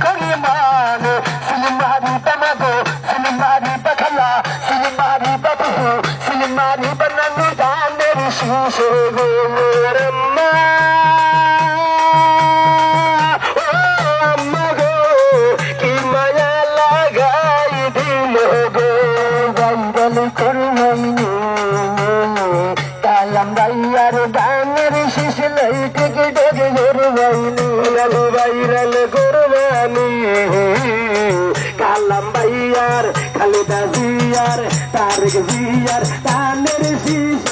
করি মান সিলিমারি তমাগো সিলিমারি পাখলা সিলিমারি বাবু সিলিমারি বানানো গানের শিশে গো রম্মা ও আম্মা গো কি মায়া লাগাই দিল গো জঙ্গল করমাইনি কালাম ভাইয়ার গানের শিশ লইতে ডোরে ঘুরবাইনি ভাইরাল করবানি কালাম ভাইয়ার খালেদা জিয়ার তারেক জিয়ার গানের শিশ